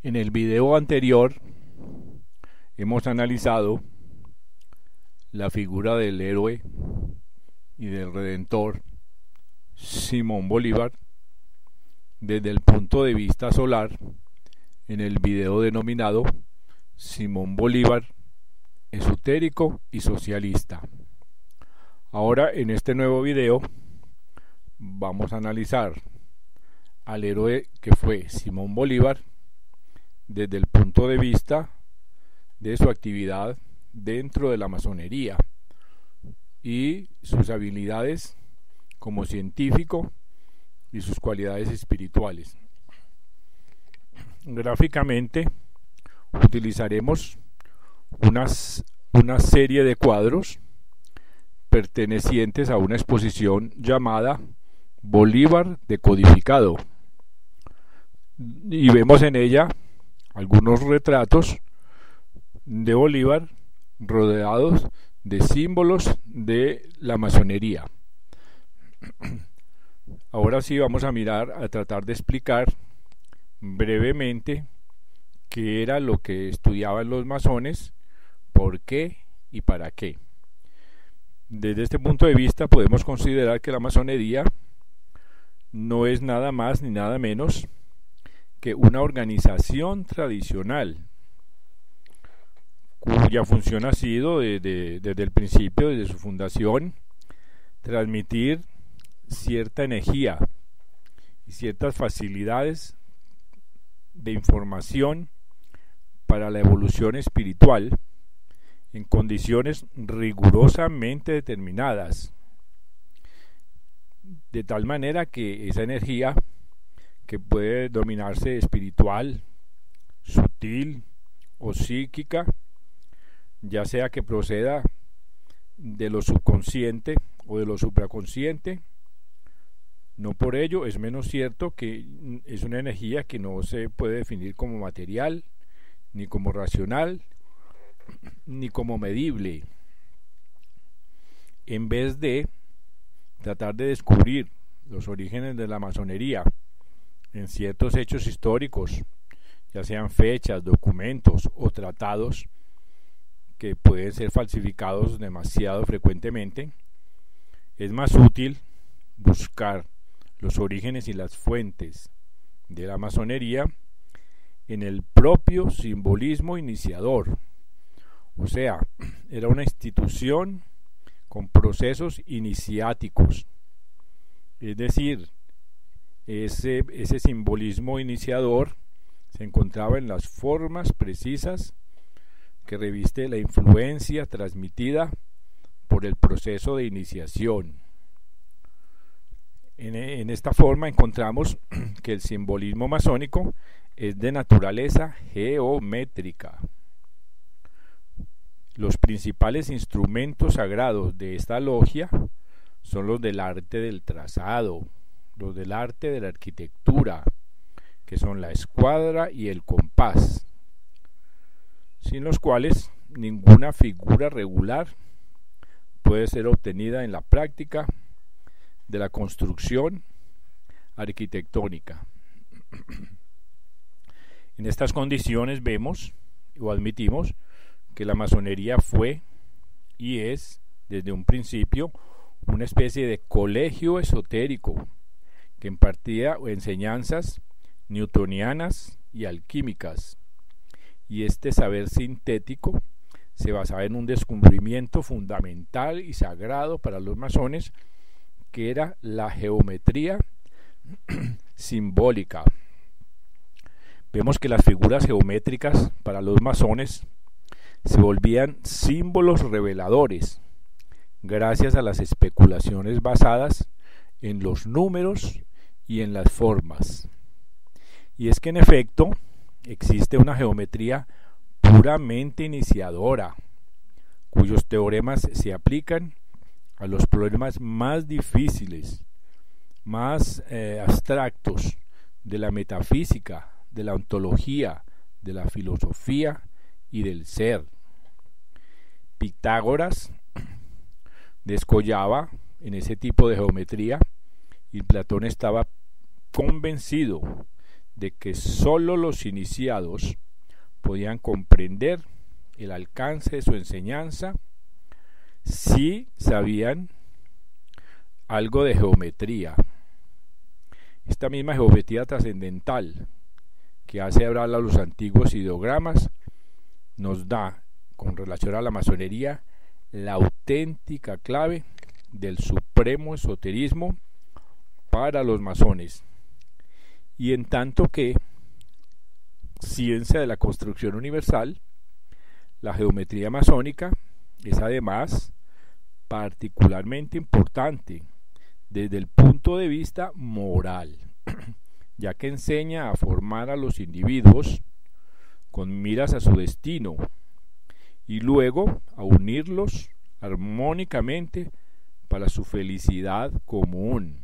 En el video anterior hemos analizado la figura del héroe y del redentor Simón Bolívar desde el punto de vista solar en el video denominado Simón Bolívar, esotérico y socialista. Ahora en este nuevo video vamos a analizar al héroe que fue Simón Bolívar desde el punto de vista de su actividad dentro de la masonería y sus habilidades como científico y sus cualidades espirituales. Gráficamente utilizaremos una serie de cuadros pertenecientes a una exposición llamada Bolívar decodificado, y vemos en ella algunos retratos de Bolívar rodeados de símbolos de la masonería. Ahora sí vamos a tratar de explicar brevemente qué era lo que estudiaban los masones, por qué y para qué. Desde este punto de vista podemos considerar que la masonería no es nada más ni nada menos que una organización tradicional cuya función ha sido desde el principio, desde su fundación, transmitir cierta energía y ciertas facilidades de información para la evolución espiritual en condiciones rigurosamente determinadas, de tal manera que esa energía, que puede dominarse espiritual, sutil o psíquica, ya sea que proceda de lo subconsciente o de lo supraconsciente, no por ello es menos cierto que es una energía que no se puede definir como material, ni como racional, ni como medible. En vez de tratar de descubrir los orígenes de la masonería en ciertos hechos históricos, ya sean fechas, documentos o tratados que pueden ser falsificados demasiado frecuentemente, es más útil buscar los orígenes y las fuentes de la masonería en el propio simbolismo iniciador. O sea, era una institución con procesos iniciáticos, es decir, ese simbolismo iniciador se encontraba en las formas precisas que reviste la influencia transmitida por el proceso de iniciación. En esta forma encontramos que el simbolismo masónico es de naturaleza geométrica. Los principales instrumentos sagrados de esta logia son los del arte del trazado, los del arte de la arquitectura, que son la escuadra y el compás, sin los cuales ninguna figura regular puede ser obtenida en la práctica de la construcción arquitectónica. En estas condiciones vemos o admitimos que la masonería fue y es desde un principio una especie de colegio esotérico que impartía enseñanzas newtonianas y alquímicas, y este saber sintético se basaba en un descubrimiento fundamental y sagrado para los masones, que era la geometría simbólica. Vemos que las figuras geométricas para los masones se volvían símbolos reveladores gracias a las especulaciones basadas en los números y en las formas. Y es que en efecto existe una geometría puramente iniciadora, cuyos teoremas se aplican a los problemas más difíciles, más abstractos de la metafísica, de la ontología, de la filosofía y del ser. Pitágoras descollaba en ese tipo de geometría y Platón estaba convencido de que sólo los iniciados podían comprender el alcance de su enseñanza si sabían algo de geometría. Esta misma geometría trascendental que hace hablar a los antiguos ideogramas nos da, con relación a la masonería, la auténtica clave del supremo esoterismo para los masones. Y en tanto que ciencia de la construcción universal, la geometría masónica es además particularmente importante desde el punto de vista moral, ya que enseña a formar a los individuos con miras a su destino y luego a unirlos armónicamente para su felicidad común.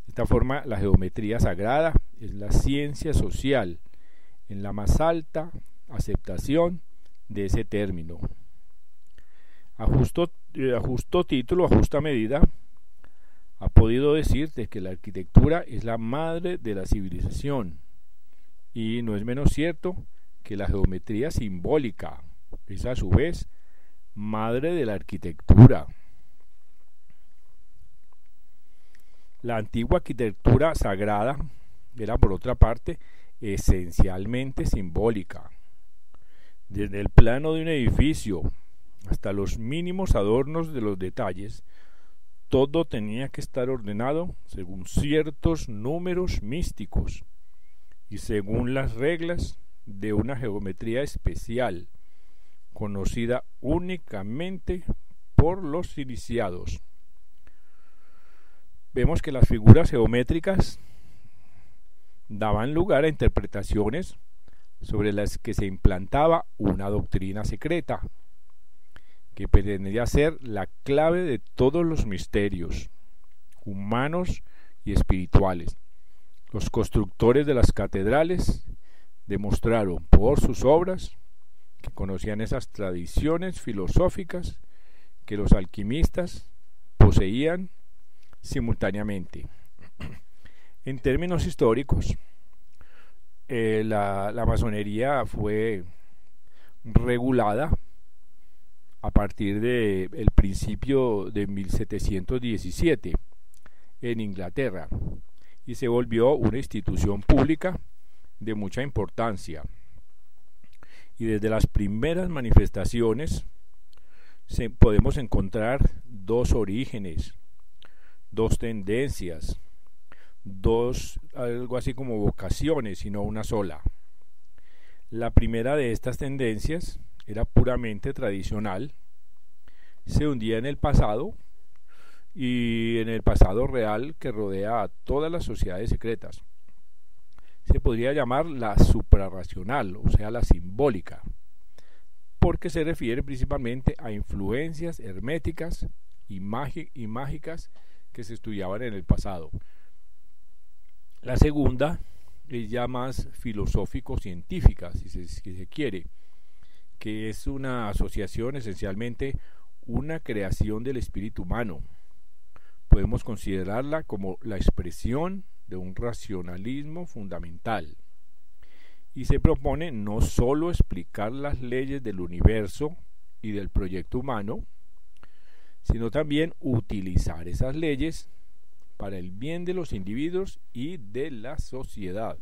De esta forma, la geometría sagrada es la ciencia social en la más alta aceptación de ese término. A justo título, a justa medida, ha podido decir de que la arquitectura es la madre de la civilización, y no es menos cierto que la geometría simbólica es a su vez madre de la arquitectura. La antigua arquitectura sagrada era, por otra parte, esencialmente simbólica. Desde el plano de un edificio hasta los mínimos adornos de los detalles, todo tenía que estar ordenado según ciertos números místicos y según las reglas de una geometría especial, conocida únicamente por los iniciados. Vemos que las figuras geométricas daban lugar a interpretaciones sobre las que se implantaba una doctrina secreta, que pretendía ser la clave de todos los misterios humanos y espirituales. Los constructores de las catedrales demostraron por sus obras que conocían esas tradiciones filosóficas que los alquimistas poseían simultáneamente. En términos históricos, la masonería fue regulada a partir del principio de 1717 en Inglaterra y se volvió una institución pública de mucha importancia. Y desde las primeras manifestaciones podemos encontrar dos orígenes, dos tendencias, algo así como vocaciones, y no una sola. La primera de estas tendencias era puramente tradicional, se hundía en el pasado y en el pasado real que rodea a todas las sociedades secretas. Se podría llamar la suprarracional, o sea, la simbólica, porque se refiere principalmente a influencias herméticas y mágicas que se estudiaban en el pasado. La segunda es ya más filosófico-científica, si se quiere, que es una asociación, esencialmente una creación del espíritu humano. Podemos considerarla como la expresión de un racionalismo fundamental, y se propone no sólo explicar las leyes del universo y del proyecto humano, sino también utilizar esas leyes para el bien de los individuos y de la sociedad.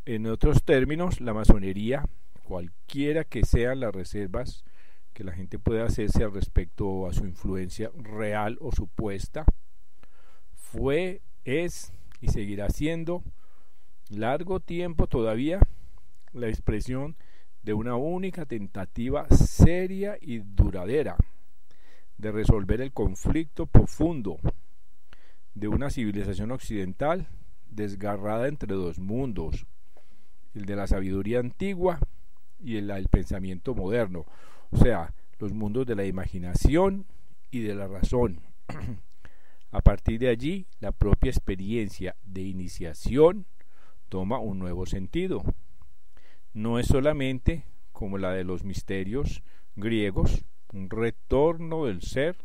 En otros términos, la masonería, cualquiera que sean las reservas que la gente pueda hacerse al respecto a su influencia real o supuesta, fue, es y seguirá siendo largo tiempo todavía la expresión de una única tentativa seria y duradera de resolver el conflicto profundo de una civilización occidental desgarrada entre dos mundos, el de la sabiduría antigua y el del pensamiento moderno, o sea, los mundos de la imaginación y de la razón. A partir de allí, la propia experiencia de iniciación toma un nuevo sentido. No es solamente, como la de los misterios griegos, un retorno del ser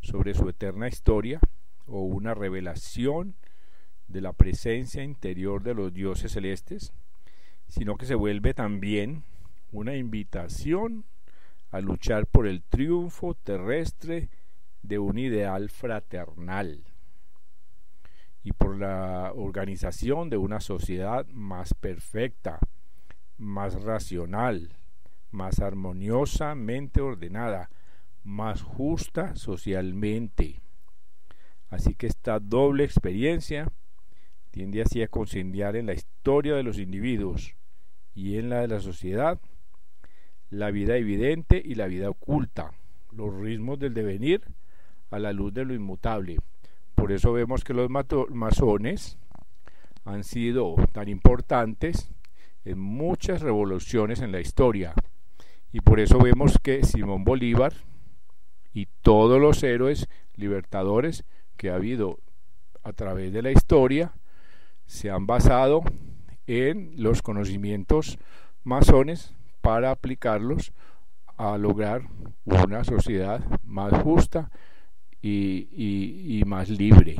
sobre su eterna historia o una revelación de la presencia interior de los dioses celestes, sino que se vuelve también una invitación a luchar por el triunfo terrestre de un ideal fraternal y por la organización de una sociedad más perfecta, más racional, más armoniosamente ordenada, más justa socialmente. Así que esta doble experiencia tiende así a conciliar en la historia de los individuos y en la de la sociedad la vida evidente y la vida oculta, los ritmos del devenir a la luz de lo inmutable. Por eso vemos que los masones han sido tan importantes en muchas revoluciones en la historia, y por eso vemos que Simón Bolívar y todos los héroes libertadores que ha habido a través de la historia se han basado en los conocimientos masones para aplicarlos a lograr una sociedad más justa y más libre.